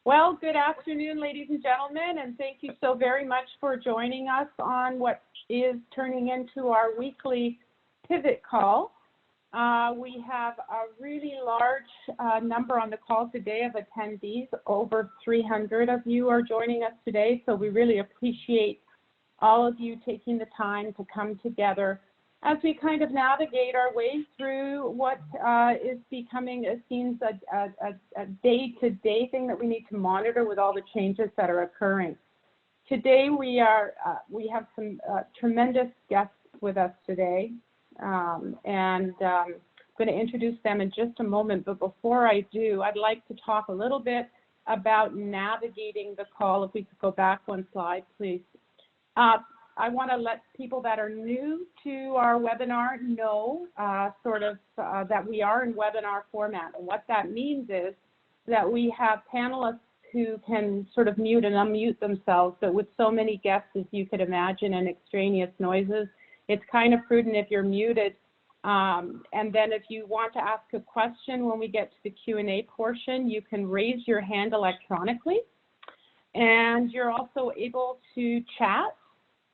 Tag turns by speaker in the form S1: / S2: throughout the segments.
S1: Well, good afternoon, ladies and gentlemen, and thank you so very much for joining us on what is turning into our weekly pivot call. We have a really large number on the call today of attendees. Over 300 of you are joining us today, so we really appreciate all of you taking the time to come together as we kind of navigate our way through what is becoming, it seems, a day-to-day thing that we need to monitor with all the changes that are occurring. Today we have some tremendous guests with us today, and I'm going to introduce them in just a moment. But before I do, I'd like to talk a little bit about navigating the call. If we could go back one slide, please. I want to let people that are new to our webinar know that we are in webinar format. And what that means is that we have panelists who can sort of mute and unmute themselves, but with so many guests, as you could imagine, and extraneous noises, it's kind of prudent if you're muted. And then if you want to ask a question when we get to the Q&A portion, you can raise your hand electronically. And you're also able to chat.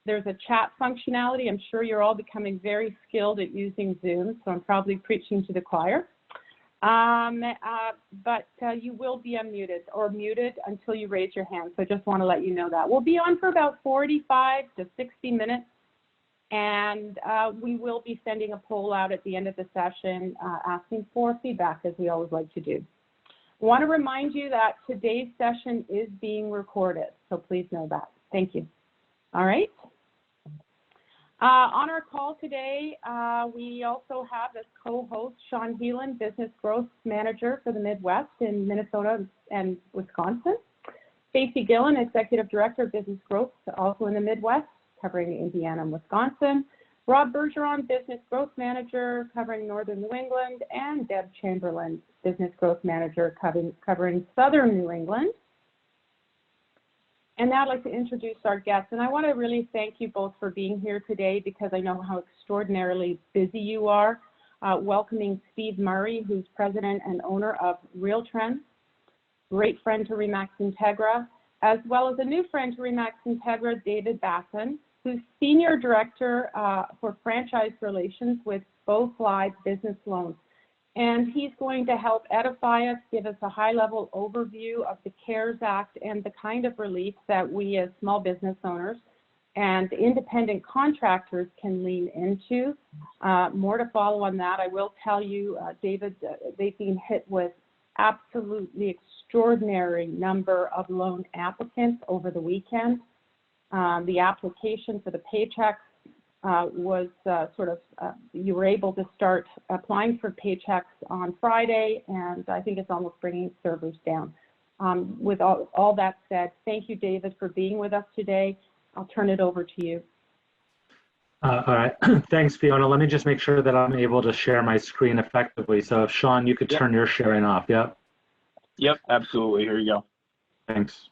S1: There's a chat functionality. I'm sure you're all becoming very skilled at using Zoom, so I'm probably preaching to the choir. But you will be unmuted or muted until you raise your hand, so I just want to let you know that. We'll be on for about 45 to 60 minutes, and we will be sending a poll out at the end of the session asking for feedback, as we always like to do. I want to remind you that today's session is being recorded, so please know that. Thank you. All right. On our call today, we also have as co-host Sean Heelan, Business Growth Manager for the Midwest in Minnesota and Wisconsin. Stacey Gillen, Executive Director of Business Growth, also in the Midwest, covering Indiana and Wisconsin. Rob Bergeron, Business Growth Manager, covering Northern New England, and Deb Chamberlain, Business Growth Manager, covering Southern New England. And now I'd like to introduce our guests. And I want to really thank you both for being here today, because I know how extraordinarily busy you are. Welcoming Steve Murray, who's president and owner of RealTrends, great friend to Remax Integra, as well as a new friend to Remax Integra, David Bassin, who's senior director for franchise relations with Boefly Business Loans. And he's going to help edify us, give us a high-level overview of the CARES Act and the kind of relief that we as small business owners and independent contractors can lean into. More to follow on that. I will tell you, David, they've been hit with absolutely extraordinary number of loan applicants over the weekend. The application for the paychecks was you were able to start applying for paychecks on Friday, and I think it's almost bringing servers down. With all that said, thank you, David, for being with us today. I'll turn it over to you.
S2: All right, thanks, Fiona. Let me just make sure that I'm able to share my screen effectively. So if Sean, you could turn your sharing off, yep?
S3: Yep, absolutely, here you go.
S2: Thanks.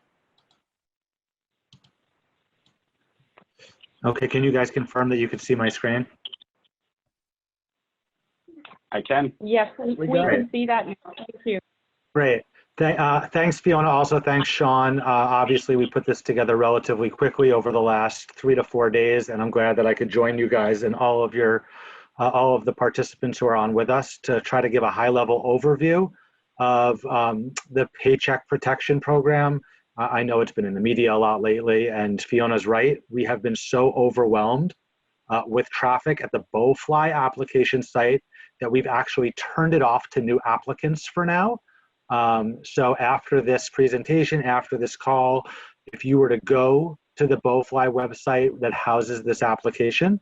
S2: Okay, can you guys confirm that you could see my screen?
S3: I can.
S1: Yes, we can see that now. Thank you.
S2: Great. Thanks, Fiona. Also, thanks, Sean. Obviously, we put this together relatively quickly over the last 3 to 4 days, and I'm glad that I could join you guys and all of the participants who are on with us to try to give a high-level overview of the Paycheck Protection Program. I know it's been in the media a lot lately, and Fiona's right. We have been so overwhelmed with traffic at the Boefly application site that we've actually turned it off to new applicants for now. So after this presentation, after this call, if you were to go to the Boefly website that houses this application,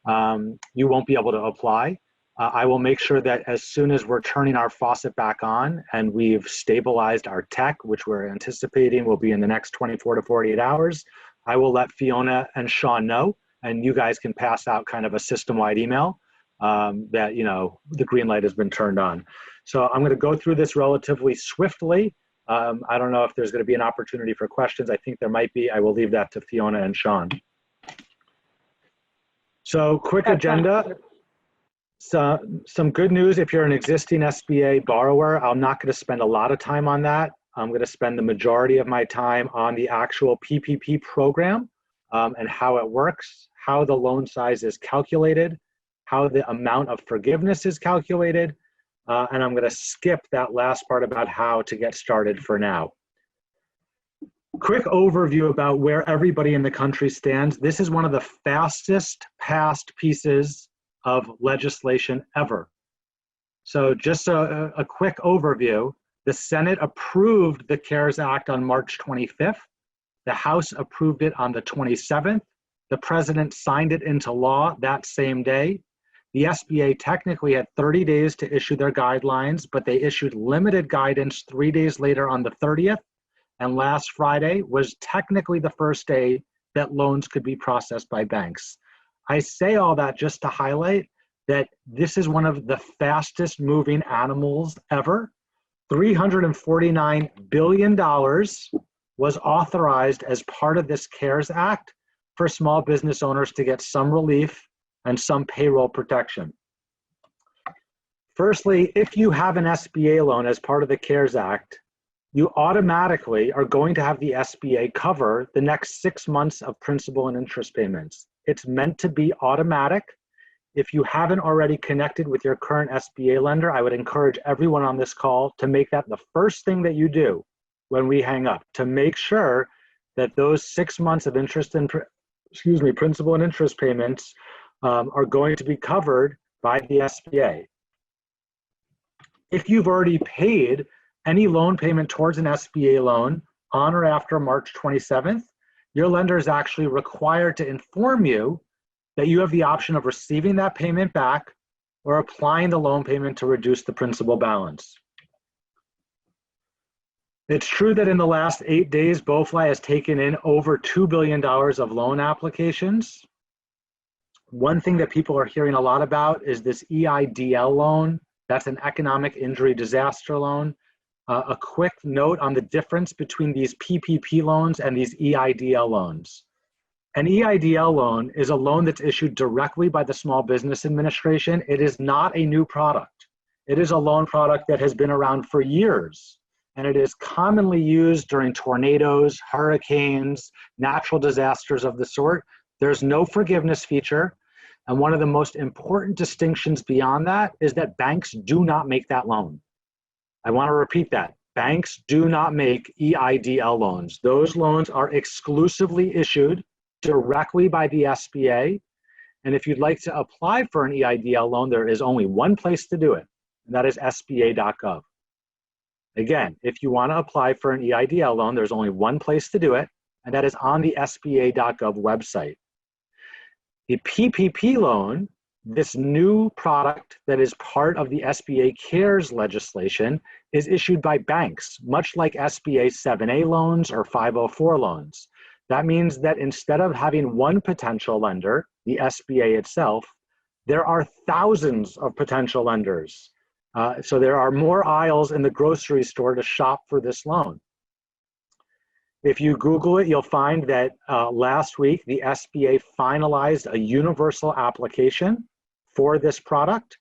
S2: you won't be able to apply. I will make sure that as soon as we're turning our faucet back on and we've stabilized our tech, which we're anticipating will be in the next 24 to 48 hours, I will let Fiona and Sean know, and you guys can pass out kind of a system-wide email that, you know, the green light has been turned on. So I'm going to go through this relatively swiftly. I don't know if there's going to be an opportunity for questions. I think there might be. I will leave that to Fiona and Sean. So quick agenda. So some good news if you're an existing SBA borrower. I'm not going to spend a lot of time on that. I'm going to spend the majority of my time on the actual PPP program and how it works, how the loan size is calculated, how the amount of forgiveness is calculated, and I'm going to skip that last part about how to get started for now. Quick overview about where everybody in the country stands. This is one of the fastest passed pieces of legislation ever. So just a quick overview. The Senate approved the CARES Act on March 25th. The House approved it on the 27th. The President signed it into law that same day. The SBA technically had 30 days to issue their guidelines, but they issued limited guidance 3 days later on the 30th. And last Friday was technically the first day that loans could be processed by banks. I say all that just to highlight that this is one of the fastest moving animals ever. $349 billion was authorized as part of this CARES Act for small business owners to get some relief and some payroll protection. Firstly, if you have an SBA loan as part of the CARES Act, you automatically are going to have the SBA cover the next 6 months of principal and interest payments. It's meant to be automatic. If you haven't already connected with your current SBA lender, I would encourage everyone on this call to make that the first thing that you do when we hang up, to make sure that those 6 months of interest and principal and interest payments are going to be covered by the SBA. If you've already paid any loan payment towards an SBA loan on or after March 27th, your lender is actually required to inform you that you have the option of receiving that payment back or applying the loan payment to reduce the principal balance. It's true that in the last 8 days, Boefly has taken in over $2 billion of loan applications. One thing that people are hearing a lot about is this EIDL loan. That's an economic injury disaster loan. A quick note on the difference between these PPP loans and these EIDL loans. An EIDL loan is a loan that's issued directly by the Small Business Administration. It is not a new product. It is a loan product that has been around for years, and it is commonly used during tornadoes, hurricanes, natural disasters of the sort. There's no forgiveness feature, and one of the most important distinctions beyond that is that banks do not make that loan. I want to repeat that. Banks do not make EIDL loans. Those loans are exclusively issued directly by the SBA. And if you'd like to apply for an EIDL loan, there is only one place to do it, and that is sba.gov. Again, if you want to apply for an EIDL loan, there's only one place to do it, and that is on the sba.gov website. The PPP loan, this new product that is part of the SBA CARES legislation, is issued by banks, much like SBA 7A loans or 504 loans. That means that instead of having one potential lender, the SBA itself, there are thousands of potential lenders. So there are more aisles in the grocery store to shop for this loan. If you Google it, you'll find that last week, the SBA finalized a universal application for this product.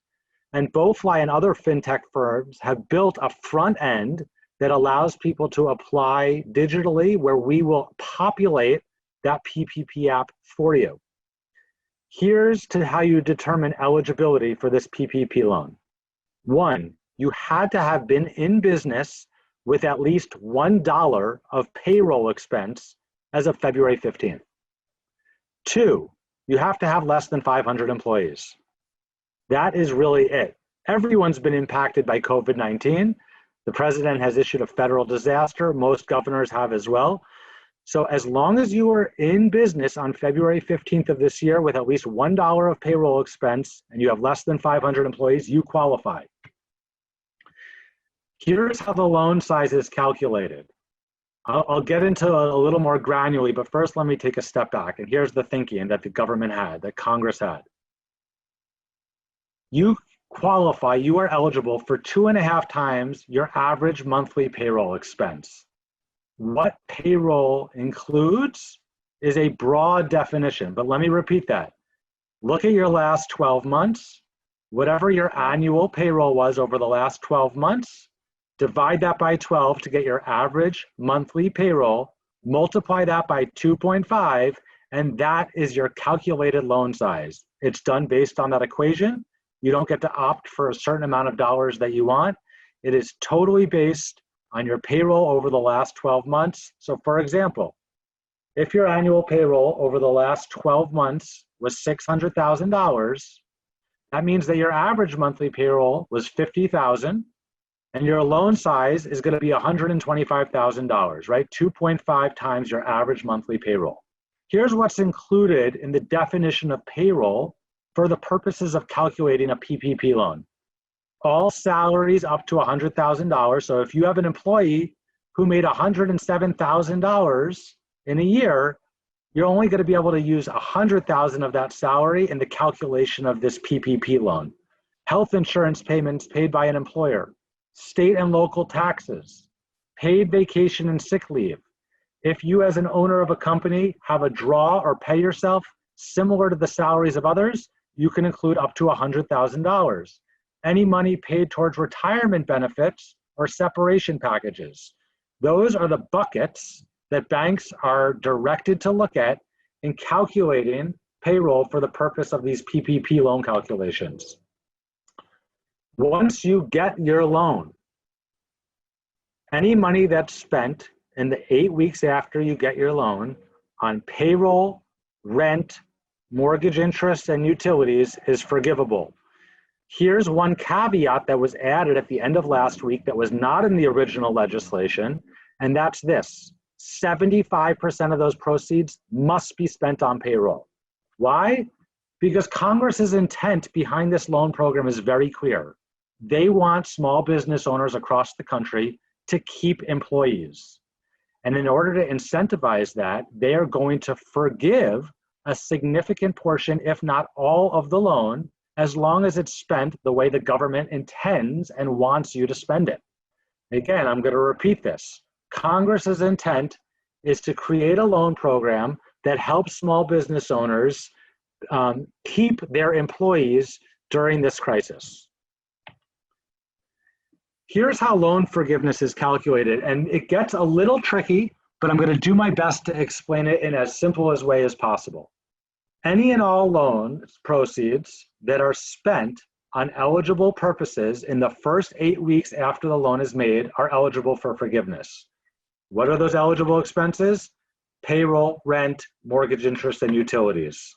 S2: And Boefly and other fintech firms have built a front end that allows people to apply digitally, where we will populate that PPP app for you. Here's to how you determine eligibility for this PPP loan. 1, you had to have been in business with at least $1 of payroll expense as of February 15th. 2, you have to have less than 500 employees. That is really it. Everyone's been impacted by COVID-19. The president has issued a federal disaster. Most governors have as well. So as long as you are in business on February 15th of this year with at least $1 of payroll expense and you have less than 500 employees, you qualify. Here's how the loan size is calculated. I'll get into a little more granularly, but first let me take a step back. And here's the thinking that the government had, that Congress had. You qualify, you are eligible for 2.5 times your average monthly payroll expense. What payroll includes is a broad definition, but let me repeat that. Look at your last 12 months, whatever your annual payroll was over the last 12 months, divide that by 12 to get your average monthly payroll, multiply that by 2.5, and that is your calculated loan size. It's done based on that equation. You don't get to opt for a certain amount of dollars that you want. It is totally based on your payroll over the last 12 months. So for example, if your annual payroll over the last 12 months was $600,000, that means that your average monthly payroll was $50,000, and your loan size is going to be $125,000, right? 2.5 times your average monthly payroll. Here's what's included in the definition of payroll for the purposes of calculating a PPP loan. All salaries up to $100,000. So if you have an employee who made $107,000 in a year, you're only going to be able to use $100,000 of that salary in the calculation of this PPP loan. Health insurance payments paid by an employer, state and local taxes, paid vacation and sick leave. If you as an owner of a company have a draw or pay yourself similar to the salaries of others, you can include up to $100,000. Any money paid towards retirement benefits or separation packages. Those are the buckets that banks are directed to look at in calculating payroll for the purpose of these PPP loan calculations. Once you get your loan, any money that's spent in the 8 weeks after you get your loan on payroll, rent, mortgage interest, and utilities is forgivable. Here's one caveat that was added at the end of last week that was not in the original legislation, and that's this: 75% of those proceeds must be spent on payroll. Why? Because Congress's intent behind this loan program is very clear. They want small business owners across the country to keep employees. And in order to incentivize that, they are going to forgive a significant portion, if not all, of the loan, as long as it's spent the way the government intends and wants you to spend it. Again, I'm going to repeat this. Congress's intent is to create a loan program that helps small business owners keep their employees during this crisis. Here's how loan forgiveness is calculated, and it gets a little tricky, but I'm going to do my best to explain it in as simple a way as possible. Any and all loan proceeds that are spent on eligible purposes in the first 8 weeks after the loan is made are eligible for forgiveness. What are those eligible expenses? Payroll, rent, mortgage interest, and utilities.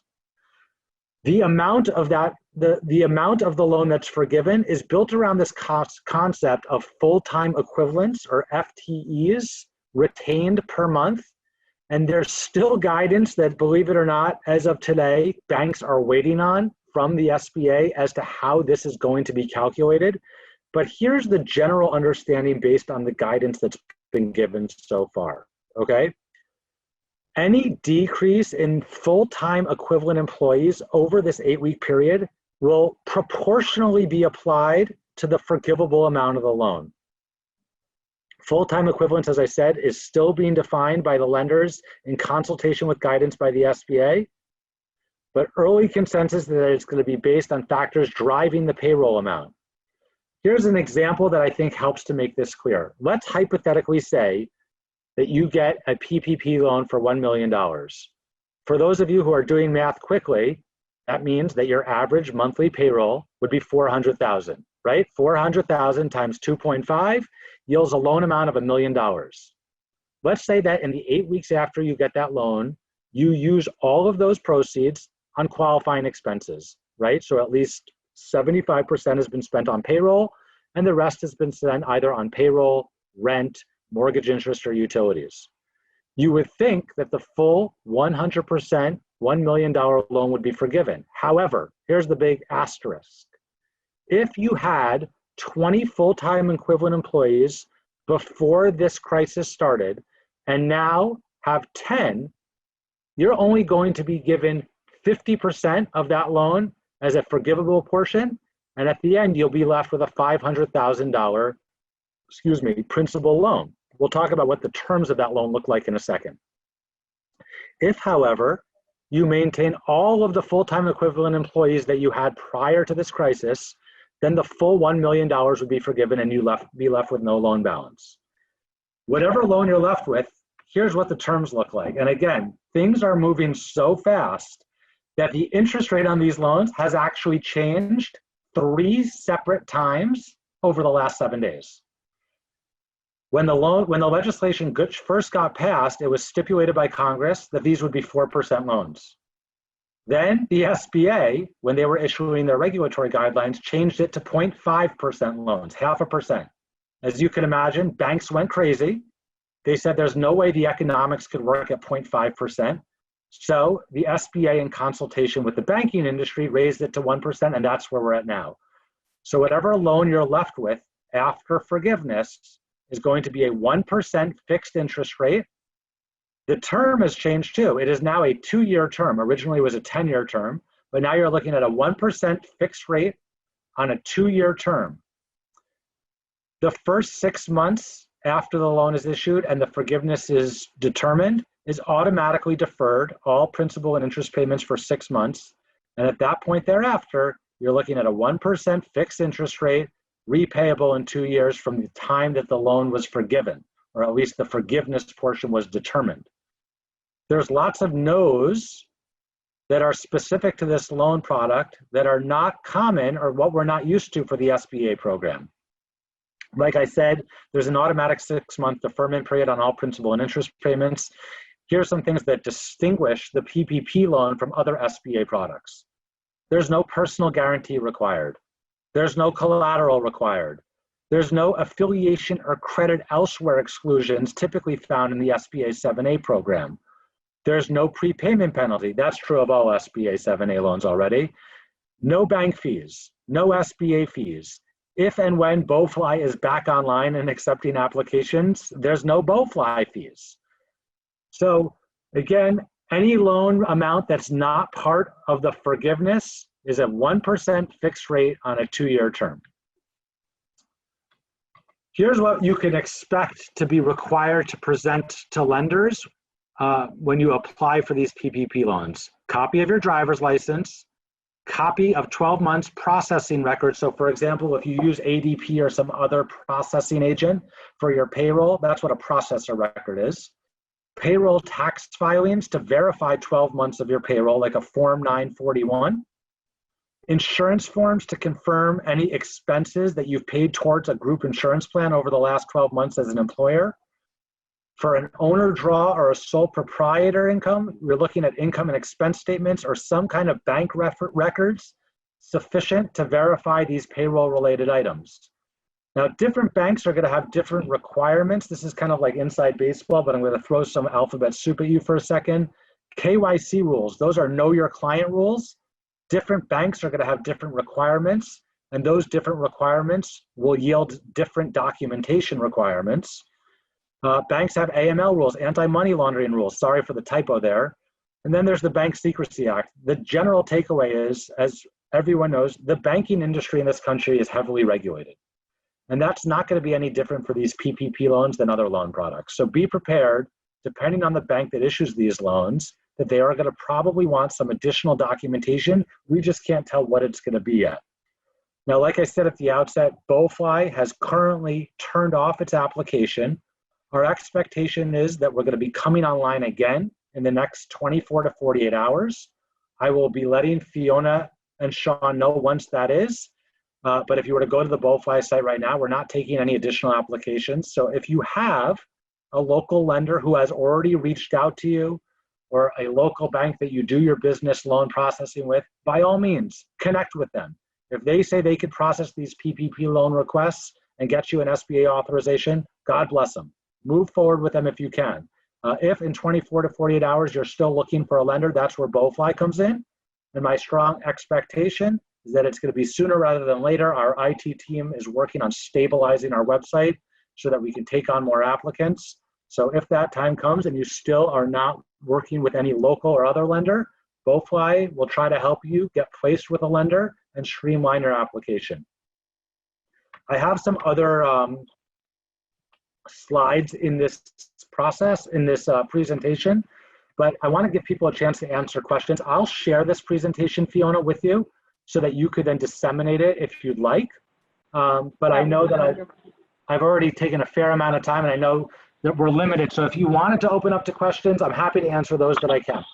S2: The amount of that, the amount of the loan that's forgiven is built around this concept of full-time equivalents, or FTEs, retained per month. And there's still guidance that, believe it or not, as of today, banks are waiting on from the SBA as to how this is going to be calculated. But here's the general understanding based on the guidance that's been given so far, okay? Any decrease in full-time equivalent employees over this 8-week period will proportionally be applied to the forgivable amount of the loan. Full-time equivalents, as I said, is still being defined by the lenders in consultation with guidance by the SBA, but early consensus is that it's going to be based on factors driving the payroll amount. Here's an example that I think helps to make this clear. Let's hypothetically say that you get a PPP loan for $1 million. For those of you who are doing math quickly, that means that your average monthly payroll would be $400,000, right? 400,000 times 2.5 yields a loan amount of $1 million. Let's say that in the 8 weeks after you get that loan, you use all of those proceeds on qualifying expenses, right? So at least 75% has been spent on payroll, and the rest has been spent either on payroll, rent, mortgage interest, or utilities. You would think that the full 100% $1 million loan would be forgiven. However, here's the big asterisk. If you had 20 full-time equivalent employees before this crisis started and now have 10, you're only going to be given 50% of that loan as a forgivable portion, and at the end you'll be left with a $500,000 principal loan. We'll talk about what the terms of that loan look like in a second. If, however, you maintain all of the full-time equivalent employees that you had prior to this crisis, then the full $1 million would be forgiven and you be left with no loan balance. Whatever loan you're left with, here's what the terms look like. And again, things are moving so fast that the interest rate on these loans has actually changed 3 separate times over the last 7 days. When the legislation first got passed, it was stipulated by Congress that these would be 4% loans. Then the SBA, when they were issuing their regulatory guidelines, changed it to 0.5% loans, 0.5%. As you can imagine, banks went crazy. They said there's no way the economics could work at 0.5%. So the SBA, in consultation with the banking industry, raised it to 1%, and that's where we're at now. So whatever loan you're left with after forgiveness is going to be a 1% fixed interest rate. The term has changed too. It is now a 2-year term. Originally it was a 10-year term, but now you're looking at a 1% fixed rate on a 2-year term. The first 6 months after the loan is issued and the forgiveness is determined is automatically deferred, all principal and interest payments for 6 months. And at that point thereafter, you're looking at a 1% fixed interest rate repayable in 2 years from the time that the loan was forgiven, or at least the forgiveness portion was determined. There's lots of no's that are specific to this loan product that are not common or what we're not used to for the SBA program. Like I said, there's an automatic 6-month deferment period on all principal and interest payments. Here's some things that distinguish the PPP loan from other SBA products. There's no personal guarantee required. There's no collateral required. There's no affiliation or credit elsewhere exclusions typically found in the SBA 7A program. There's no prepayment penalty. That's true of all SBA 7A loans already. No bank fees, no SBA fees. If and when Boefly is back online and accepting applications, there's no Boefly fees. So again, any loan amount that's not part of the forgiveness is a 1% fixed rate on a 2-year term. Here's what you can expect to be required to present to lenders when you apply for these PPP loans. Copy of your driver's license, copy of 12 months processing records. So for example, if you use ADP or some other processing agent for your payroll, that's what a processor record is. Payroll tax filings to verify 12 months of your payroll, like a Form 941. Insurance forms to confirm any expenses that you've paid towards a group insurance plan over the last 12 months as an employer. For an owner draw or a sole proprietor income, we're looking at income and expense statements or some kind of bank records sufficient to verify these payroll-related items. Now, different banks are going to have different requirements. This is kind of like inside baseball, but I'm going to throw some alphabet soup at you for a second. KYC rules, those are know your client rules. Different banks are going to have different requirements, and those different requirements will yield different documentation requirements. Banks have AML rules, anti-money laundering rules. Sorry for the typo there. And then there's the Bank Secrecy Act. The general takeaway is, as everyone knows, the banking industry in this country is heavily regulated. And that's not going to be any different for these PPP loans than other loan products. So be prepared, depending on the bank that issues these loans, that they are going to probably want some additional documentation. We just can't tell what it's going to be yet. Now, like I said at the outset, Boefly has currently turned off its application. Our expectation is that we're going to be coming online again in the next 24 to 48 hours. I will be letting Fiona and Sean know once that is. But if you were to go to the Boefly site right now, we're not taking any additional applications. So if you have a local lender who has already reached out to you, or a local bank that you do your business loan processing with, by all means, connect with them. If they say they could process these PPP loan requests and get you an SBA authorization, God bless them. Move forward with them if you can. If in 24 to 48 hours you're still looking for a lender, that's where Boefly comes in. And my strong expectation is that it's going to be sooner rather than later. Our IT team is working on stabilizing our website so that we can take on more applicants. So if that time comes and you still are not working with any local or other lender, Boefly will try to help you get placed with a lender and streamline your application. I have some other slides in this process, in this presentation, but I want to give people a chance to answer questions. I'll share this presentation, Fiona, with you. so that you could then disseminate it if you'd like. But I know that I've already taken a fair amount of time, and I know that we're limited. So if you wanted to open up to questions, I'm happy to answer those that I can.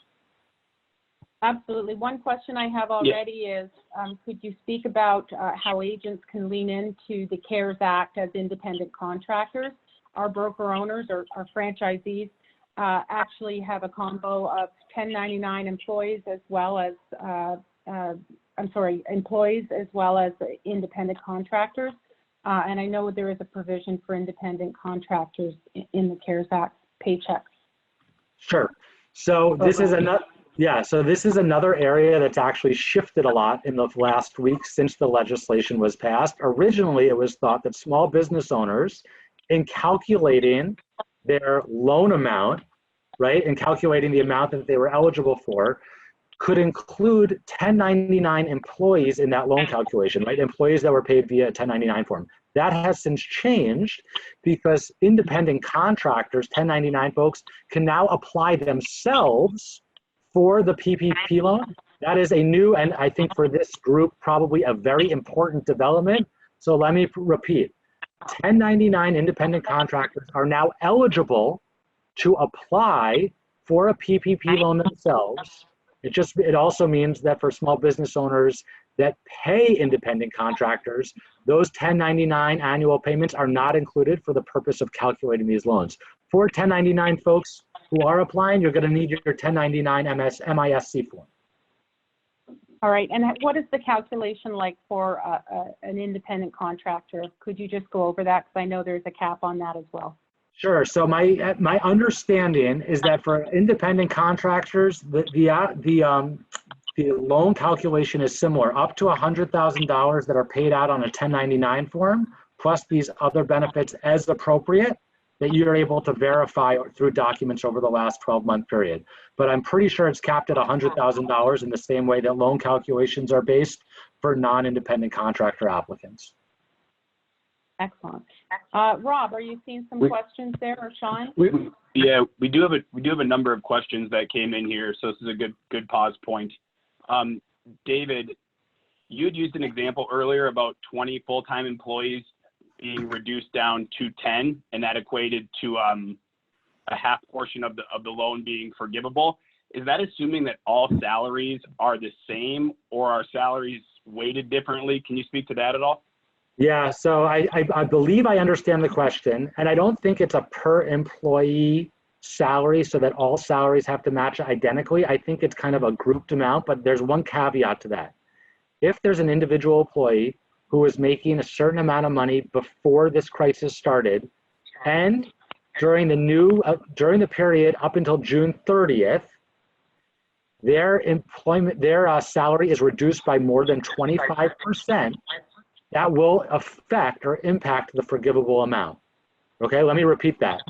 S1: Absolutely. One question I have already is, could you speak about how agents can lean into the CARES Act as independent contractors? Our broker owners or our franchisees actually have a combo of 1099 employees as well as, employees as well as independent contractors. And I know there is a provision for independent contractors in the CARES Act paychecks.
S2: Sure. So this is another. Yeah, so this is another area that's actually shifted a lot in the last week since the legislation was passed. Originally, it was thought that small business owners, in calculating their loan amount, right, and calculating the amount that they were eligible for, could include 1099 employees in that loan calculation, right? Employees that were paid via a 1099 form. That has since changed because independent contractors, 1099 folks, can now apply themselves for the PPP loan. That is a new, and I think for this group, probably a very important development. So let me repeat, 1099 independent contractors are now eligible to apply for a PPP loan themselves. It also means that for small business owners that pay independent contractors, those 1099 annual payments are not included for the purpose of calculating these loans. For 1099 folks who are applying, you're going to need your 1099 MISC form.
S1: All right, and what is the calculation like for an independent contractor? Could you just go over that? Because I know there's a cap on that as well.
S2: Sure. So my understanding is that for independent contractors, the loan calculation is similar, up to $100,000 that are paid out on a 1099 form, plus these other benefits as appropriate that you're able to verify through documents over the last 12-month period. But I'm pretty sure it's capped at $100,000 in the same way that loan calculations are based for non-independent contractor applicants.
S1: Excellent. Rob, are you seeing some questions there, or Sean?
S3: Yeah, we do have a number of questions that came in here, so this is a good pause point. David, you had used an example earlier about 20 full-time employees being reduced down to 10, and that equated to a half portion of the loan being forgivable. Is that assuming that all salaries are the same, or are salaries weighted differently? Can you speak to that at all?
S2: Yeah, so I believe I understand the question, and I don't think it's a per employee salary so that all salaries have to match identically. I think it's kind of a grouped amount, but there's one caveat to that. If there's an individual employee who was making a certain amount of money before this crisis started, and during the period up until June 30th, their salary is reduced by more than 25%, that will affect or impact the forgivable amount. Okay, let me repeat that.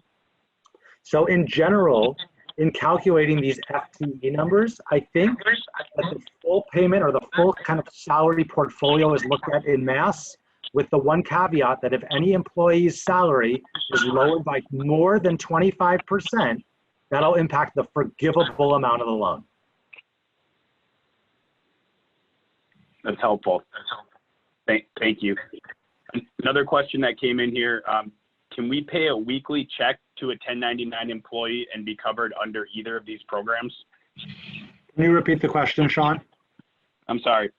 S2: So in general, in calculating these FTE numbers, I think that the full payment or the full kind of salary portfolio is looked at in mass, with the one caveat that if any employee's salary is lowered by more than 25%, that'll impact the forgivable amount of the loan.
S3: That's helpful. Thank you. Another question that came in here, can we pay a weekly check to a 1099 employee and be covered under either of these programs?
S2: Can you repeat the question, Sean?
S3: I'm sorry.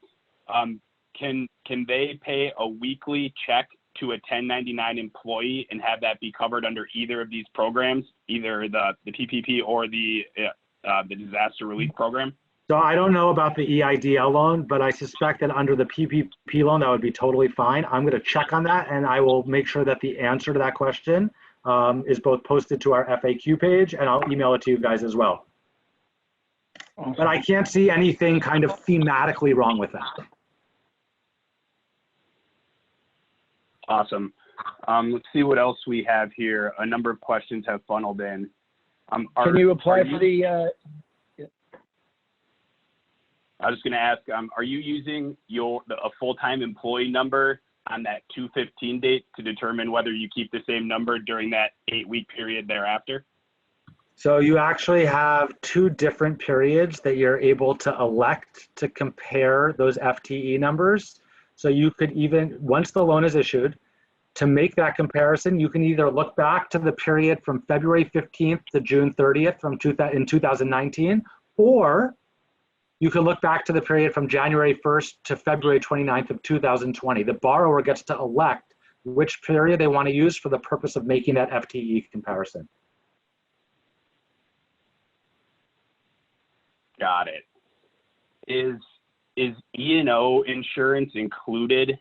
S3: Can they pay a weekly check to a 1099 employee and have that be covered under either of these programs, either the PPP or the disaster relief program?
S2: So I don't know about the EIDL loan, but I suspect that under the PPP loan, that would be totally fine. I'm going to check on that, and I will make sure that the answer to that question is both posted to our FAQ page, and I'll email it to you guys as well. But I can't see anything kind of thematically wrong with that.
S3: Awesome. Let's see what else we have here. A number of questions have funneled in.
S4: Can you apply for the?
S3: I was going to ask, are you using a full-time employee number on that 2/15 date to determine whether you keep the same number during that 8-week period thereafter?
S2: So you actually have two different periods that you're able to elect to compare those FTE numbers. So you could even, once the loan is issued, to make that comparison, you can either look back to the period from February 15th to June 30th in 2019, or you can look back to the period from January 1st to February 29th of 2020. The borrower gets to elect which period they want to use for the purpose of making that FTE comparison.
S3: Got it. Is E&O insurance included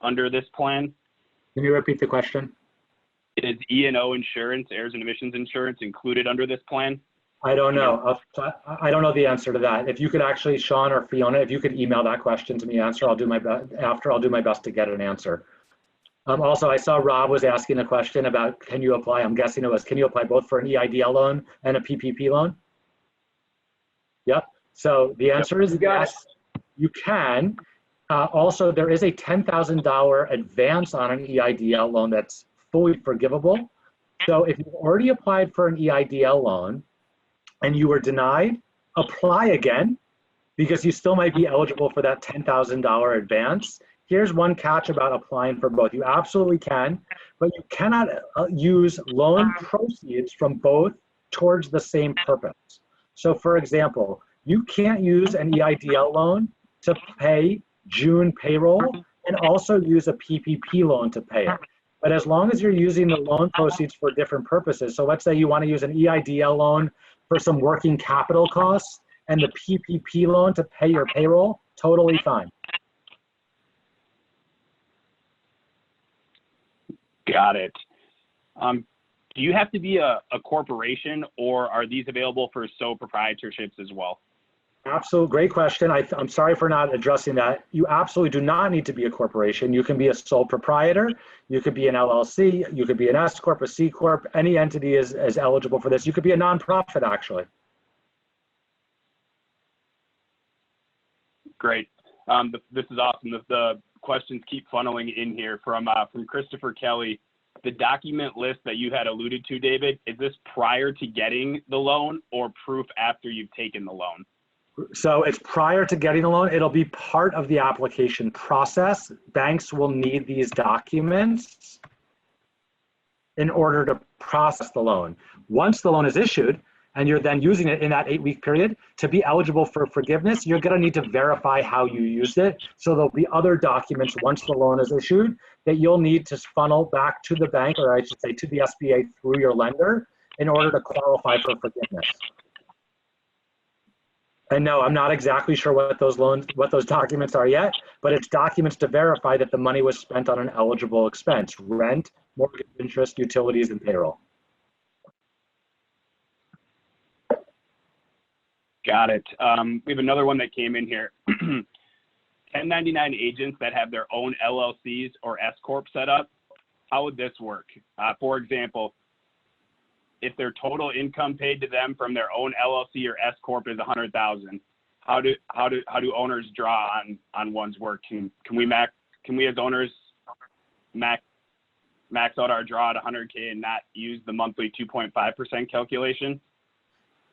S3: under this plan?
S2: Can you repeat the question?
S3: Is E&O insurance, errors and emissions insurance, included under this plan?
S2: I don't know. I don't know the answer to that. If you could actually, Sean or Fiona, if you could email that question to me, I'll do my best to get an answer. Also, I saw Rob was asking a question about can you apply? I'm guessing it was can you apply both for an EIDL loan and a PPP loan? Yep. So the answer is yes, you can. Also, there is a $10,000 advance on an EIDL loan that's fully forgivable. So if you've already applied for an EIDL loan and you were denied, apply again because you still might be eligible for that $10,000 advance. Here's one catch about applying for both. You absolutely can, but you cannot use loan proceeds from both towards the same purpose. So for example, you can't use an EIDL loan to pay June payroll and also use a PPP loan to pay it. But as long as you're using the loan proceeds for different purposes, so let's say you want to use an EIDL loan for some working capital costs and the PPP loan to pay your payroll, totally fine.
S3: Got it. Do you have to be a corporation, or are these available for sole proprietorships as well?
S2: Absolutely, great question. I'm sorry for not addressing that. You absolutely do not need to be a corporation. You can be a sole proprietor, you could be an LLC, you could be an S Corp, a C Corp, any entity is eligible for this. You could be a nonprofit, actually.
S3: Great. This is awesome. The questions keep funneling in here from Christopher Kelly. The document list that you had alluded to, David, is this prior to getting the loan or proof after you've taken the loan?
S2: So it's prior to getting the loan. It'll be part of the application process. Banks will need these documents in order to process the loan. Once the loan is issued and you're then using it in that 8-week period, to be eligible for forgiveness, you're going to need to verify how you used it. So there'll be other documents once the loan is issued that you'll need to funnel back to the bank, or I should say to the SBA through your lender, in order to qualify for forgiveness. And no, I'm not exactly sure what those documents are yet, but it's documents to verify that the money was spent on an eligible expense: rent, mortgage interest, utilities, and payroll.
S3: Got it. We have another one that came in here. 1099 agents that have their own LLCs or S Corp set up, how would this work? For example, if their total income paid to them from their own LLC or S Corp is $100,000, how do owners draw on one's work? Can we as owners max out our draw at 100K and not use the monthly 2.5% calculation?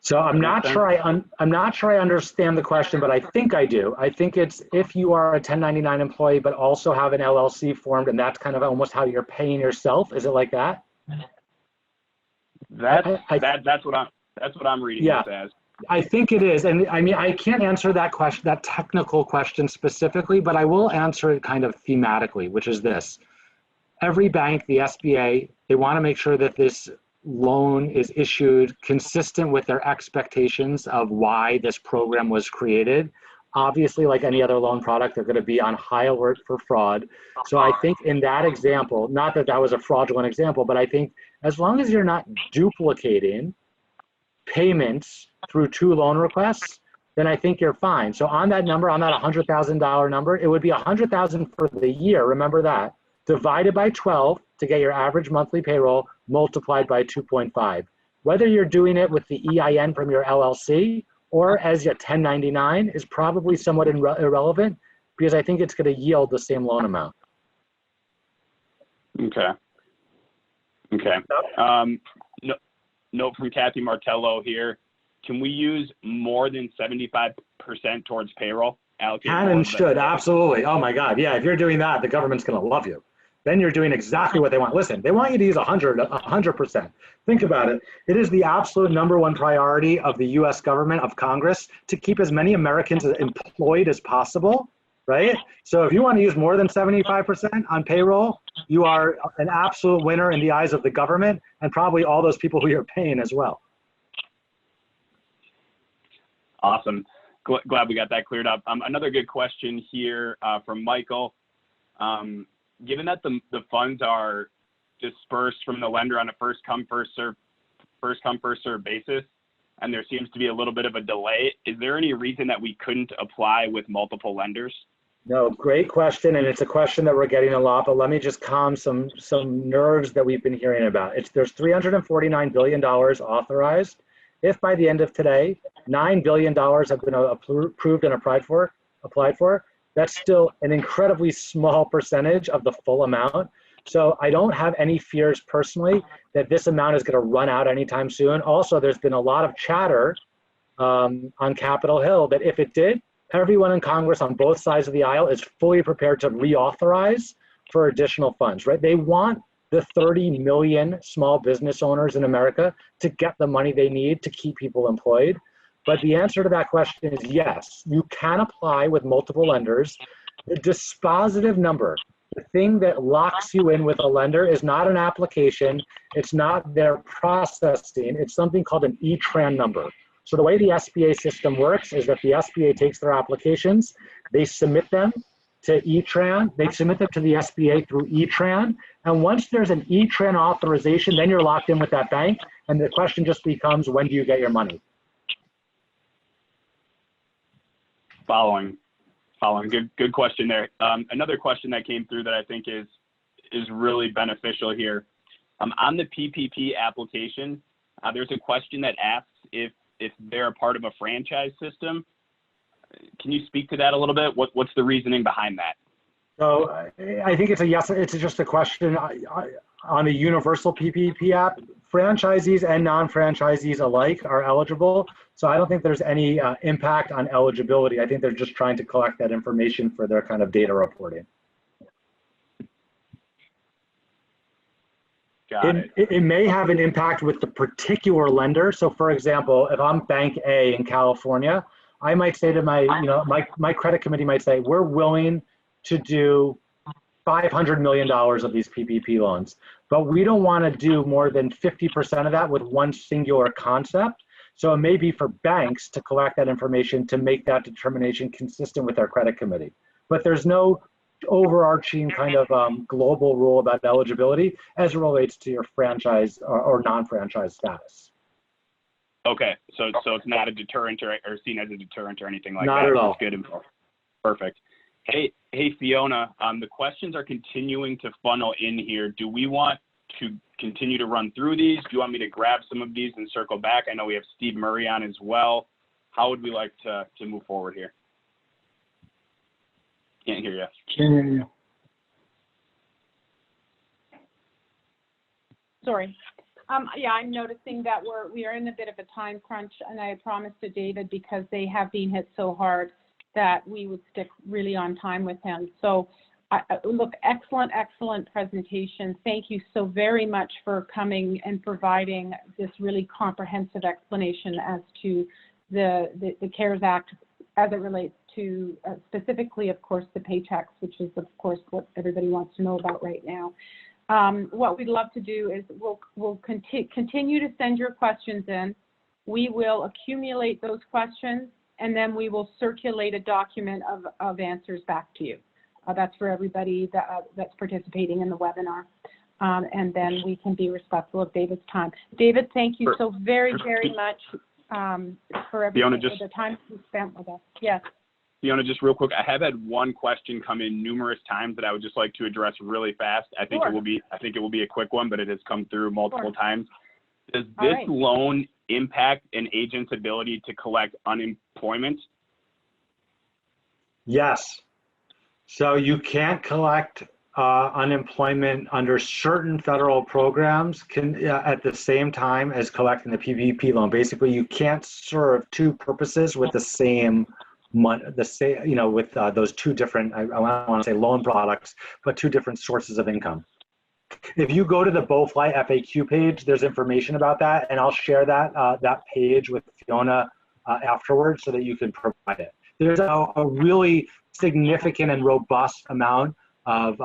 S2: So I'm not sure I understand the question, but I think I do. I think it's if you are a 1099 employee but also have an LLC formed, and that's kind of almost how you're paying yourself. Is it like that?
S3: That's what I'm reading this as.
S2: I think it is. And I mean, I can't answer that question, that technical question specifically, but I will answer it kind of thematically, which is this. Every bank, the SBA, they want to make sure that this loan is issued consistent with their expectations of why this program was created. Obviously, like any other loan product, they're going to be on high alert for fraud. So I think in that example, not that that was a fraudulent example, but I think as long as you're not duplicating payments through 2 loan requests, then I think you're fine. So on that number, on that $100,000 number, it would be $100,000 for the year. Remember that, divided by 12 to get your average monthly payroll, multiplied by 2.5. Whether you're doing it with the EIN from your LLC or as your 1099 is probably somewhat irrelevant, because I think it's going to yield the same loan amount.
S3: Okay. note from Kathy Martello here. Can we use more than 75% towards payroll? Allocate
S2: Can
S3: more
S2: and
S3: of the-
S2: should, absolutely. Oh my God, yeah, if you're doing that, the government's gonna love you. Then you're doing exactly what they want. Listen, they want you to use 100%. Think about it. It is the absolute #1 priority of the US government, of Congress, to keep as many Americans employed as possible, right? So if you want to use more than 75% on payroll, you are an absolute winner in the eyes of the government and probably all those people who you're paying as well.
S3: Awesome. Glad we got that cleared up. Another good question here from Michael. Given that the funds are dispersed from the lender on a first come, first serve basis, and there seems to be a little bit of a delay, is there any reason that we couldn't apply with multiple lenders?
S2: No, great question, and it's a question that we're getting a lot, but let me just calm some nerves that we've been hearing about. There's $349 billion authorized. If by the end of today, $9 billion have been approved and applied for, that's still an incredibly small percentage of the full amount. So I don't have any fears personally that this amount is going to run out anytime soon. Also, there's been a lot of chatter on Capitol Hill that if it did, everyone in Congress on both sides of the aisle is fully prepared to reauthorize for additional funds, right? They want the 30 million small business owners in America to get the money they need to keep people employed. But the answer to that question is yes, you can apply with multiple lenders. The dispositive number, the thing that locks you in with a lender is not an application, it's not their processing, it's something called an E-Tran number. So the way the SBA system works is that the SBA takes their applications, they submit them to E-Tran, they submit them to the SBA through E-Tran, and once there's an E-Tran authorization, then you're locked in with that bank, and the question just becomes, when do you get your money?
S3: Following. Good question there. Another question that came through that I think is really beneficial here. On the PPP application, there's a question that asks if they're a part of a franchise system. Can you speak to that a little bit? What's the reasoning behind that?
S2: So I think it's a yes. It's just a question on a universal PPP app. Franchisees and non-franchisees alike are eligible. So I don't think there's any impact on eligibility. I think they're just trying to collect that information for their kind of data reporting. It may have an impact with the particular lender. So for example, if I'm Bank A in California, I might say to my credit committee might say, we're willing to do $500 million of these PPP loans, but we don't want to do more than 50% of that with one singular concept. So it may be for banks to collect that information to make that determination consistent with their credit committee. But there's no overarching kind of global rule about eligibility as it relates to your franchise or non-franchise status.
S3: Okay, so it's not a deterrent or seen as a deterrent or anything like that.
S2: Not at all.
S3: That's good info. Perfect. Hey Fiona, the questions are continuing to funnel in here. Do we want to continue to run through these? Do you want me to grab some of these and circle back? I know we have Steve Murray on as well. How would we like to move forward here? Can't hear you.
S4: Can't hear you.
S1: Sorry. Yeah, I'm noticing that we are in a bit of a time crunch, and I promised to David, because they have been hit so hard, that we would stick really on time with him. So look, excellent presentation. Thank you so very much for coming and providing this really comprehensive explanation as to the CARES Act as it relates to specifically, of course, the paychecks, which is, of course, what everybody wants to know about right now. What we'd love to do is we'll continue to send your questions in. We will accumulate those questions, and then we will circulate a document of answers back to you. That's for everybody that's participating in the webinar. And then we can be respectful of David's time. David, thank you so very much for everything, for the time you spent with us. Yes.
S3: Fiona, just real quick, I have had one question come in numerous times that I would just like to address really fast. I think it will be a quick one, but it has come through multiple times. Does this loan impact an agent's ability to collect unemployment?
S2: Yes. So you can't collect unemployment under certain federal programs can at the same time as collecting the PPP loan. Basically, you can't serve two purposes with the same money, with those two different, I don't want to say loan products, but two different sources of income. If you go to the Boefly FAQ page, there's information about that, and I'll share that page with Fiona afterwards so that you can provide it. There's a really significant and robust amount of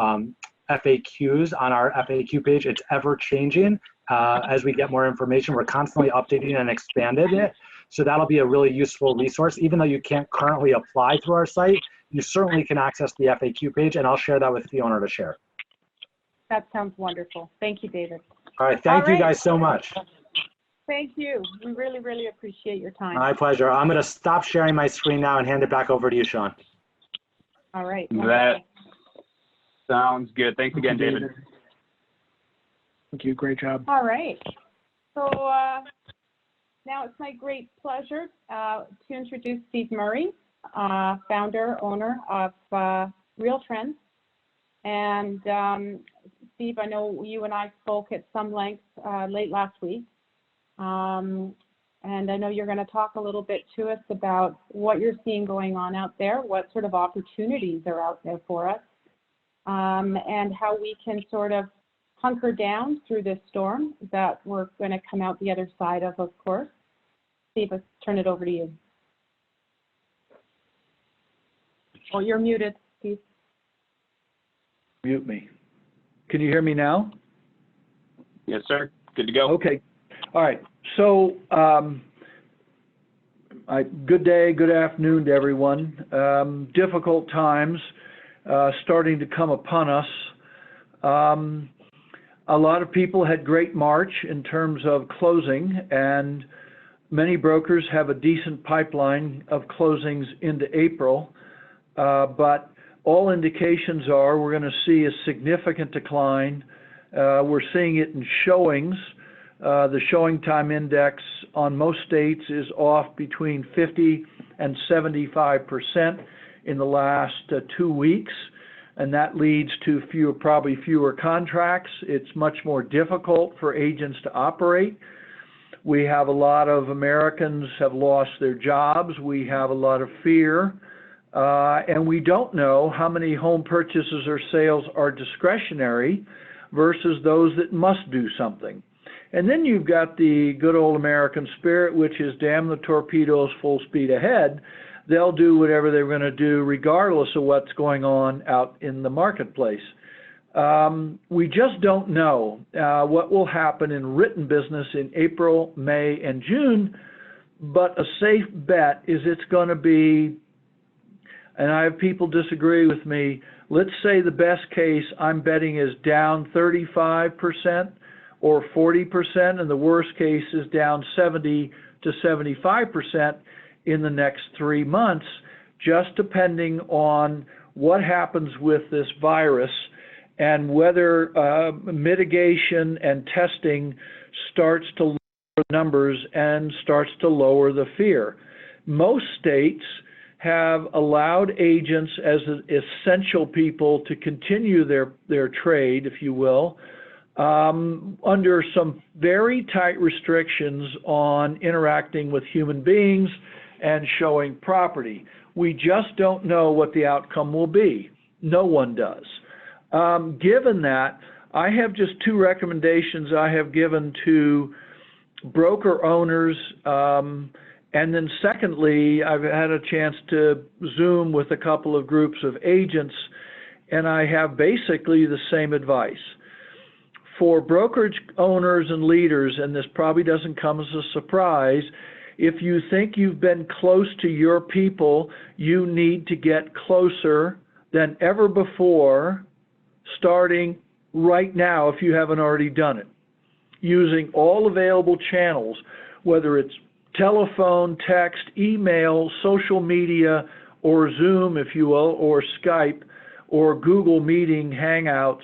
S2: FAQs on our FAQ page. It's ever changing as we get more information. We're constantly updating and expanding it. So that'll be a really useful resource. Even though you can't currently apply through our site, you certainly can access the FAQ page, and I'll share that with Fiona to share.
S1: That sounds wonderful. Thank you, David.
S2: All right, thank you guys so much.
S1: Thank you. We really, really appreciate your time.
S2: My pleasure. I'm gonna stop sharing my screen now and hand it back over to you, Sean.
S1: All right.
S3: That sounds good. Thanks again, David.
S4: Thank you. Great job.
S1: All right. So now it's my great pleasure to introduce Steve Murray, founder, owner of Real Trends. And Steve, I know you and I spoke at some length late last week. And I know you're going to talk a little bit to us about what you're seeing going on out there, what sort of opportunities are out there for us, and how we can sort of hunker down through this storm that we're going to come out the other side of course. Steve, let's turn it over to you. Oh, you're muted, Steve.
S4: Mute me. Can you hear me now?
S3: Yes, sir. Good to go.
S4: Okay. All right. So, good day, good afternoon to everyone. Difficult times starting to come upon us. A lot of people had great March in terms of closing, and many brokers have a decent pipeline of closings into April, but all indications are we're going to see a significant decline. We're seeing it in showings. The showing time index on most states is off between 50 and 75% in the last 2 weeks, and that leads to probably fewer contracts. It's much more difficult for agents to operate. We have a lot of Americans have lost their jobs. We have a lot of fear. And we don't know how many home purchases or sales are discretionary versus those that must do something. And then you've got the good old American spirit, which is damn the torpedoes, full speed ahead. They'll do whatever they're going to do regardless of what's going on out in the marketplace. We just don't know what will happen in written business in April, May, and June, but a safe bet is it's going to be, and I have people disagree with me, let's say the best case I'm betting is down 35% or 40%, and the worst case is down 70 to 75% in the next 3 months, just depending on what happens with this virus and whether mitigation and testing starts to lower numbers and starts to lower the fear. Most states have allowed agents as essential people to continue their trade, if you will, under some very tight restrictions on interacting with human beings and showing property. We just don't know what the outcome will be. No one does. Given that, I have just 2 recommendations I have given to broker owners, and then secondly, I've had a chance to Zoom with a couple of groups of agents, and I have basically the same advice. For brokerage owners and leaders, and this probably doesn't come as a surprise, if you think you've been close to your people, you need to get closer than ever before, starting right now if you haven't already done it, using all available channels, whether it's telephone, text, email, social media, or Zoom, if you will, or Skype, or Google Meeting, Hangouts.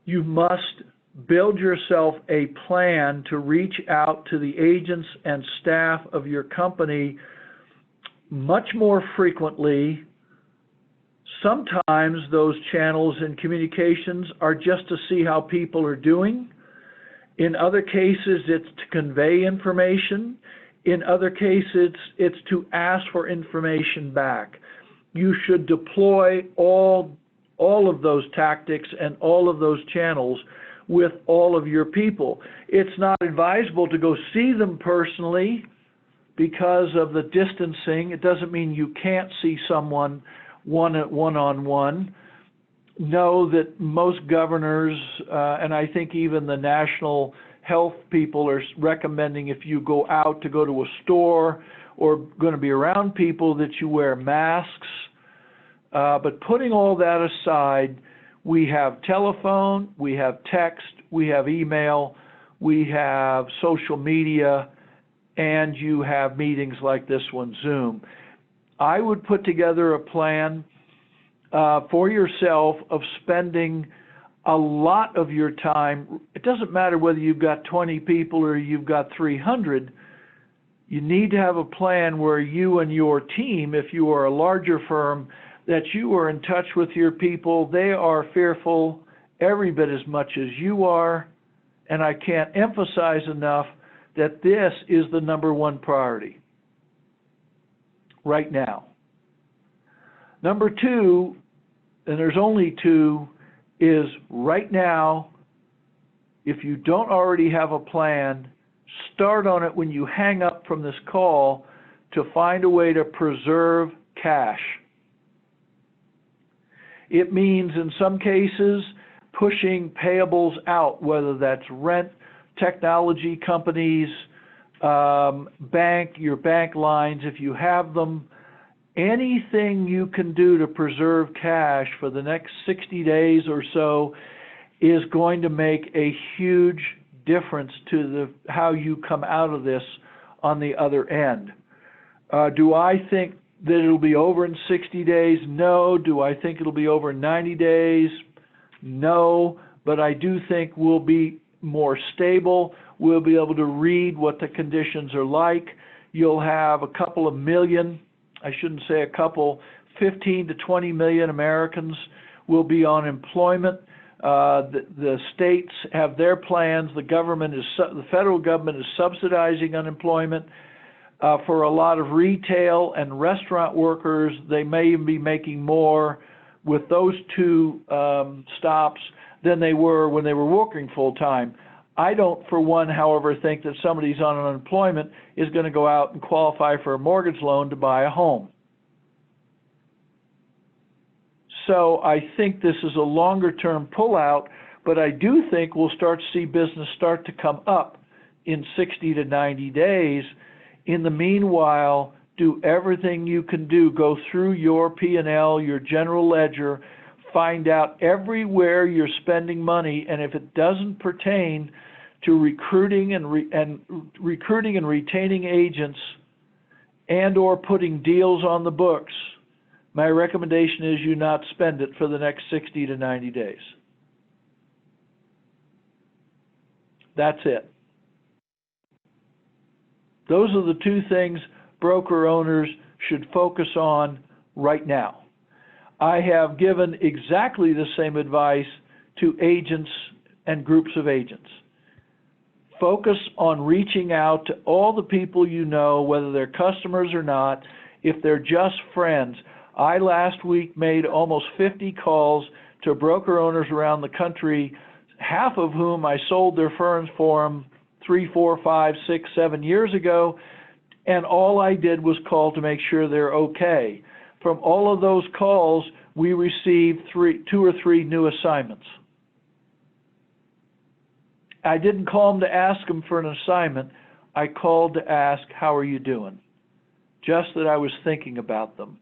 S4: You must build yourself a plan to reach out to the agents and staff of your company much more frequently Sometimes those channels and communications are just to see how people are doing. In other cases, it's to convey information. In other cases, it's to ask for information back. You should deploy all of those tactics and all of those channels with all of your people. It's not advisable to go see them personally because of the distancing. It doesn't mean you can't see someone one-on-one. Know that most governors, and I think even the national health people are recommending if you go out to go to a store or going to be around people that you wear masks. But putting all that aside, we have telephone, we have text, we have email, we have social media, and you have meetings like this one, Zoom. I would put together a plan for yourself of spending a lot of your time. It doesn't matter whether you've got 20 people or you've got 300. You need to have a plan where you and your team, if you are a larger firm, that you are in touch with your people. They are fearful every bit as much as you are, and I can't emphasize enough that this is the number one priority right now. Number two, and there's only two, is right now, if you don't already have a plan, start on it when you hang up from this call to find a way to preserve cash. It means in some cases pushing payables out, whether that's rent, technology companies, your bank lines, if you have them. Anything you can do to preserve cash for the next 60 days or so is going to make a huge difference to how you come out of this on the other end. Do I think that it'll be over in 60 days? No. Do I think it'll be over in 90 days? No. But I do think we'll be more stable. We'll be able to read what the conditions are like. You'll have a couple of million, I shouldn't say a couple, 15 to 20 million Americans will be on employment. The states have their plans. The federal government is subsidizing unemployment. For a lot of retail and restaurant workers, they may even be making more with those two stops than they were when they were working full time. I don't, for one, however, think that somebody's on unemployment is going to go out and qualify for a mortgage loan to buy a home. So I think this is a longer-term pullout, but I do think we'll start to see business start to come up in 60 to 90 days. In the meanwhile, do everything you can do. Go through your P&L, your general ledger, find out everywhere you're spending money, and if it doesn't pertain to recruiting and retaining agents and or putting deals on the books, my recommendation is you not spend it for the next 60 to 90 days. That's it. Those are the two things broker owners should focus on right now. I have given exactly the same advice to agents and groups of agents. Focus on reaching out to all the people you know, whether they're customers or not, if they're just friends. I last week made almost 50 calls to broker owners around the country, half of whom I sold their firms for them 3, 4, 5, 6, 7 years ago, and all I did was call to make sure they're okay. From all of those calls, we received 2 or 3 new assignments. I didn't call them to ask them for an assignment. I called to ask, how are you doing? Just that I was thinking about them.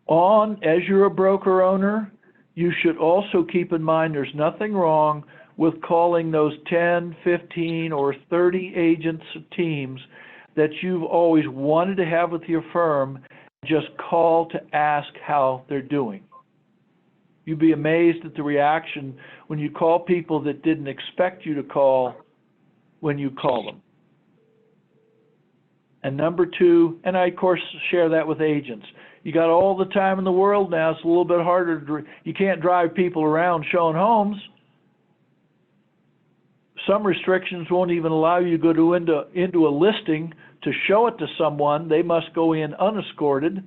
S4: As you're a broker owner, you should also keep in mind there's nothing wrong with calling those 10, 15, or 30 agents or teams that you've always wanted to have with your firm. Just call to ask how they're doing. You'd be amazed at the reaction when you call people that didn't expect you to call when you call them. And number two, and I of course share that with agents, You got all the time in the world now. It's a little bit harder you can't drive people around showing homes. Some restrictions won't even allow you to go into a listing to show it to someone. They must go in unescorted.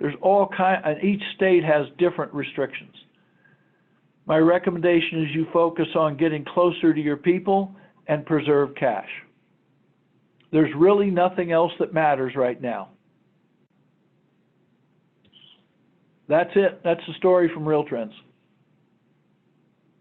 S4: There's and each state has different restrictions. My recommendation is you focus on getting closer to your people and preserve cash. There's really nothing else that matters right now. That's it. That's the story from Real Trends.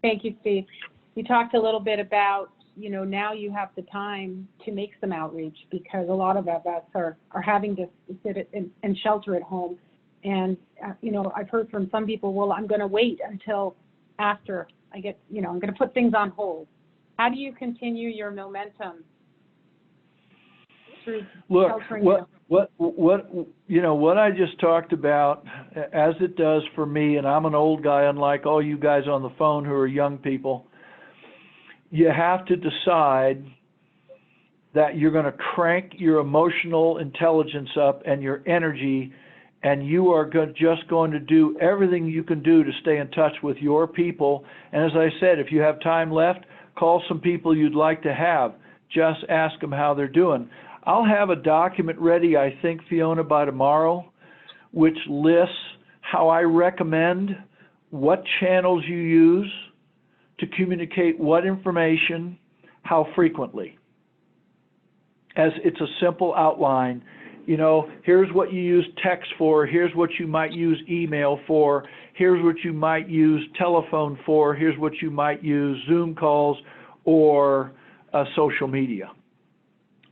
S1: Thank you, Steve. You talked a little bit about, now you have the time to make some outreach because a lot of us are having to sit and shelter at home. And, I've heard from some people, well, I'm going to wait until after I get, I'm going to put things on hold. How do you continue your momentum through sheltering?
S4: What I just talked about, as it does for me, and I'm an old guy, unlike all you guys on the phone who are young people, you have to decide that you're going to crank your emotional intelligence up and your energy, and you are just going to do everything you can do to stay in touch with your people. And as I said, if you have time left, call some people you'd like to have. Just ask them how they're doing. I'll have a document ready, I think, Fiona, by tomorrow, which lists how I recommend what channels you use to communicate what information, how frequently. As it's a simple outline. Here's what you use text for, here's what you might use email for, here's what you might use telephone for, here's what you might use Zoom calls or social media.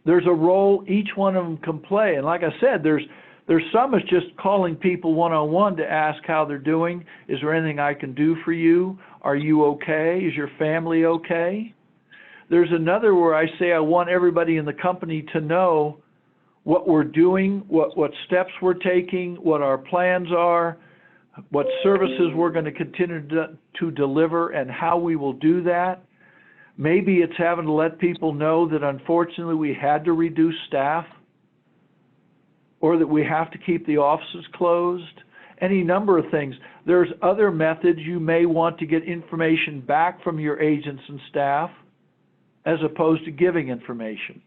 S4: There's a role each one of them can play. And like I said, there's some that's just calling people one-on-one to ask how they're doing. Is there anything I can do for you? Are you okay? Is your family okay? There's another where I say I want everybody in the company to know what we're doing, what steps we're taking, what our plans are, what services we're going to continue to deliver, and how we will do that. Maybe it's having to let people know that unfortunately we had to reduce staff or that we have to keep the offices closed, any number of things. There's other methods you may want to get information back from your agents and staff as opposed to giving information.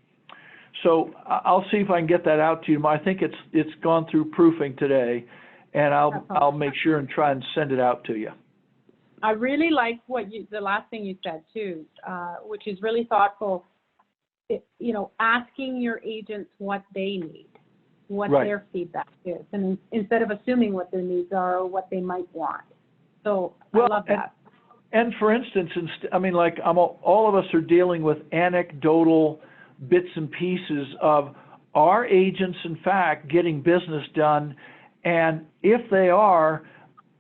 S4: So I'll see if I can get that out to you. I think it's gone through proofing today, and I'll make sure and try and send it out to you.
S1: I really like the last thing you said too, which is really thoughtful. Asking your agents what they need, what their feedback is, and instead of assuming what their needs are or what they might want. So I love that.
S4: And for instance, all of us are dealing with anecdotal bits and pieces of our agents, in fact, getting business done, and if they are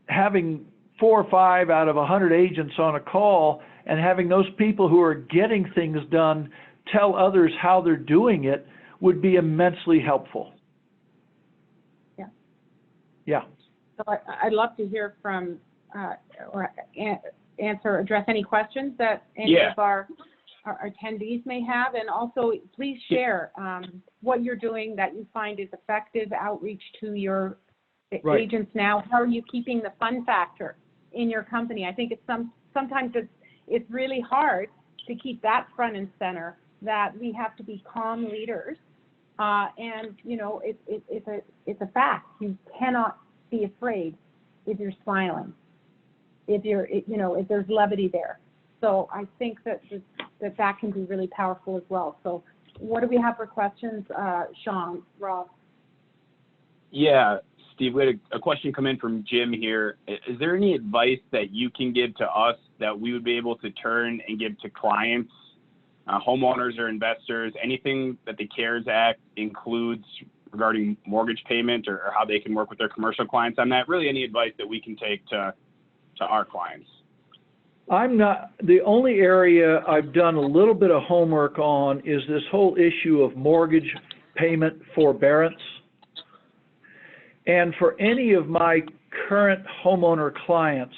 S4: having 4 or 5 out of 100 agents on a call and having those people who are getting things done tell others how they're doing it would be immensely helpful. Yeah.
S1: So I'd love to hear from or address any questions that any of our attendees may have, and also please share what you're doing that you find is effective outreach to your agents now. How are you keeping the fun factor in your company? I think sometimes it's really hard to keep that front and center, that we have to be calm leaders, and it's a fact. You cannot be afraid if you're smiling, if there's levity there. So I think that can be really powerful as well. So what do we have for questions, Sean, Rob?
S3: Yeah, Steve, we had a question come in from Jim here. Is there any advice that you can give to us that we would be able to turn and give to clients, homeowners or investors, anything that the CARES Act includes regarding mortgage payment or how they can work with their commercial clients on that? Really any advice that we can take to our clients?
S4: The only area I've done a little bit of homework on is this whole issue of mortgage payment forbearance. And for any of my current homeowner clients,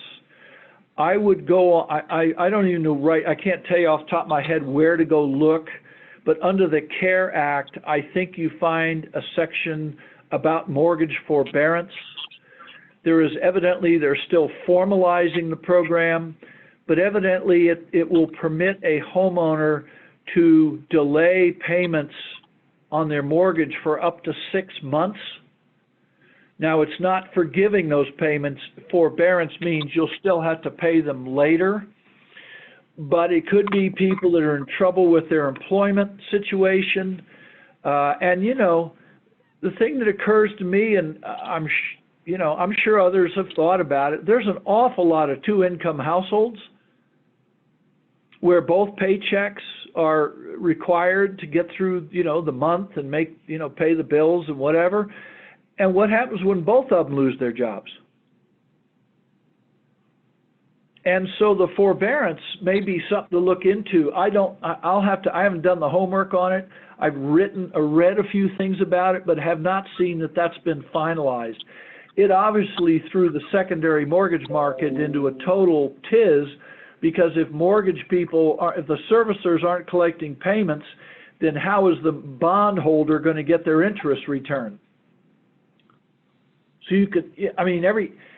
S4: I would go, I don't even know I can't tell you off the top of my head where to go look, but under the CARE Act, I think you find a section about mortgage forbearance. They're still formalizing the program, but evidently it will permit a homeowner to delay payments on their mortgage for up to 6 months. Now, it's not forgiving those payments. Forbearance means you'll still have to pay them later, but it could be people that are in trouble with their employment situation. And, you know, the thing that occurs to me, and I'm sure others have thought about it, there's an awful lot of two-income households where both paychecks are required to get through, you know, the month and pay the bills and whatever. And what happens when both of them lose their jobs? And so the forbearance may be something to look into. I haven't done the homework on it. I've read a few things about it, but have not seen that that's been finalized. It obviously threw the secondary mortgage market into a total tiz, because if if the servicers aren't collecting payments, then how is the bondholder going to get their interest returned? So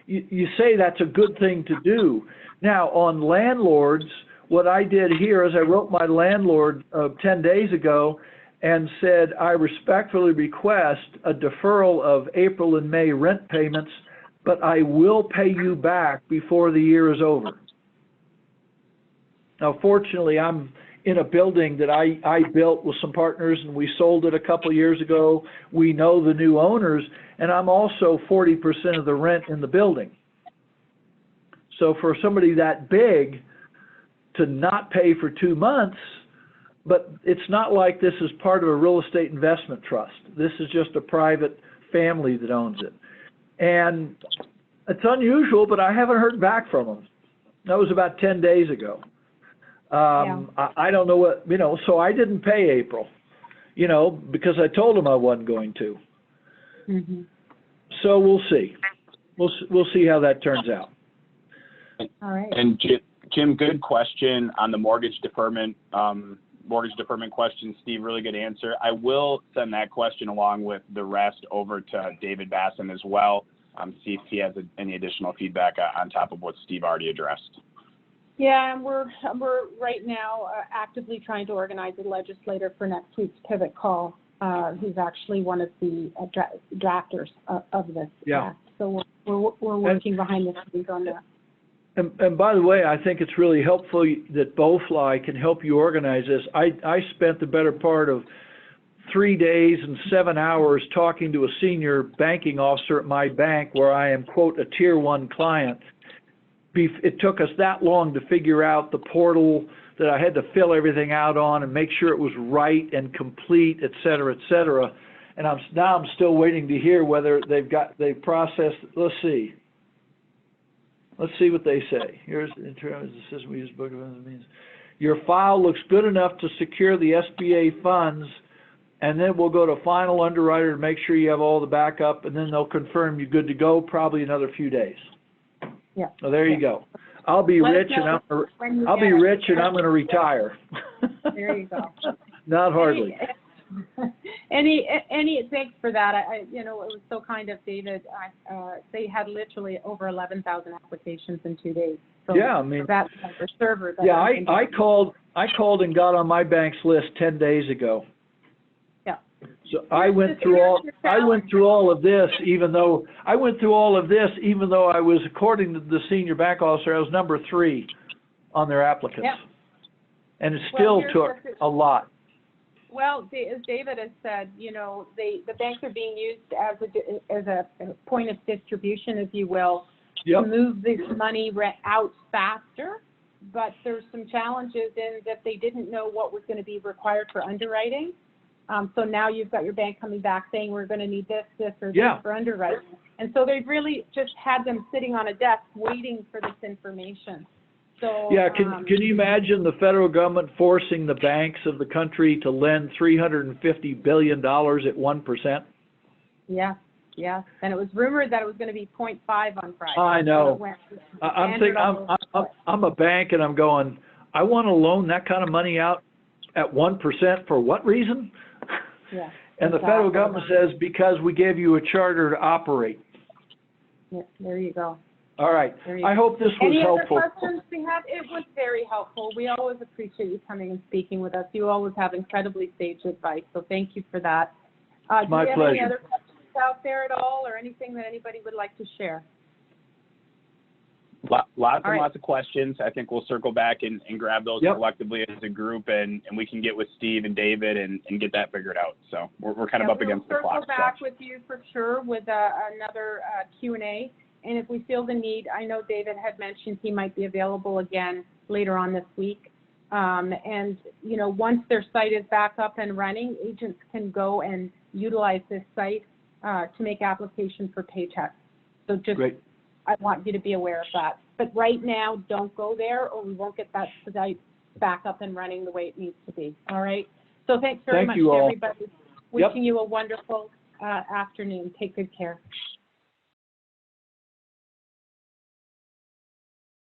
S4: you say that's a good thing to do. Now, on landlords, what I did here is I wrote my landlord 10 days ago and said, I respectfully request a deferral of April and May rent payments, but I will pay you back before the year is over. Now, fortunately, I'm in a building that I built with some partners, and we sold it a couple years ago. We know the new owners, and I'm also 40% of the rent in the building. So for somebody that big to not pay for 2 months, but it's not like this is part of a real estate investment trust. This is just a private family that owns it. And it's unusual, but I haven't heard back from them. That was about 10 days ago. I don't know what, so I didn't pay April, because I told them I wasn't going to.
S1: Mm-hmm.
S4: So we'll see. We'll see how that turns out.
S1: All right.
S3: And Jim, good question on the mortgage deferment question. Steve, really good answer. I will send that question along with the rest over to David Bassin as well. See if he has any additional feedback on top of what Steve already addressed.
S1: Yeah, and we're right now actively trying to organize a legislator for next week's pivot call. He's actually one of the drafters of this act. So we're working behind the scenes on that.
S4: And by the way, I think it's really helpful that Boefly can help you organize this. I spent the better part of 3 days and 7 hours talking to a senior banking officer at my bank, where I am, quote, a tier 1 client. It took us that long to figure out the portal that I had to fill everything out on and make sure it was right and complete, et cetera, et cetera. And I'm still waiting to hear whether they've processed. Let's see what they say. Here's in terms of the system we use. Book of means your file looks good enough to secure the SBA funds, and then we'll go to final underwriter to make sure you have all the backup, and then they'll confirm you're good to go. Probably another few days.
S1: Yeah.
S4: So there you go. I'll be rich and I'm going to retire.
S1: There you go.
S4: Not hardly.
S1: Thanks for that. It was so kind of David. They had literally over 11,000 applications in 2 days. So
S4: yeah,
S1: that's the server.
S4: I called and got on my bank's list 10 days ago.
S1: Yeah.
S4: So I went through all of this, even though I was, according to the senior bank officer, I was number 3 on their applicants. Yeah. And it still took a lot.
S1: Well, as David has said, the banks are being used as a point of distribution, if you will, to move this money out faster. But there's some challenges in that they didn't know what was going to be required for underwriting. So now you've got your bank coming back saying we're going to need this, or this for underwriting. And so they've really just had them sitting on a desk waiting for this information. So,
S4: can you imagine the federal government forcing the banks of the country to lend $350 billion at 1%?
S1: Yeah. And it was rumored that it was going to be 0.5 on Friday.
S4: I know. So I'm a bank, and I'm going, I want to loan that kind of money out at 1% for what reason?
S1: Yeah.
S4: And the federal government says, because we gave you a charter to operate.
S1: Yeah, there you go.
S4: All right.
S1: There you
S4: I
S1: go.
S4: hope this was
S1: Any
S4: helpful.
S1: other questions we have? It was very helpful. We always appreciate you coming and speaking with us. You always have incredibly sage advice, so thank you for that.
S4: My
S1: do you have
S4: pleasure.
S1: any other questions out there at all, or anything that anybody would like to share?
S3: Lots
S1: All right.
S3: and lots of questions. I think we'll circle back and grab those
S4: Yep.
S3: collectively as a group, and we can get with Steve and David and get that figured out. So we're kind of up against the clock.
S1: We'll circle back with you for sure with another Q&A. And if we feel the need, I know David had mentioned he might be available again later on this week. And, you know, once their site is back up and running, agents can go and utilize this site to make application for paychecks. So just,
S4: Great.
S1: I want you to be aware of that. But right now, don't go there or we won't get that site back up and running the way it needs to be. All right? So thanks very much,
S4: you all.
S1: everybody. Wishing you a wonderful afternoon. Take good care.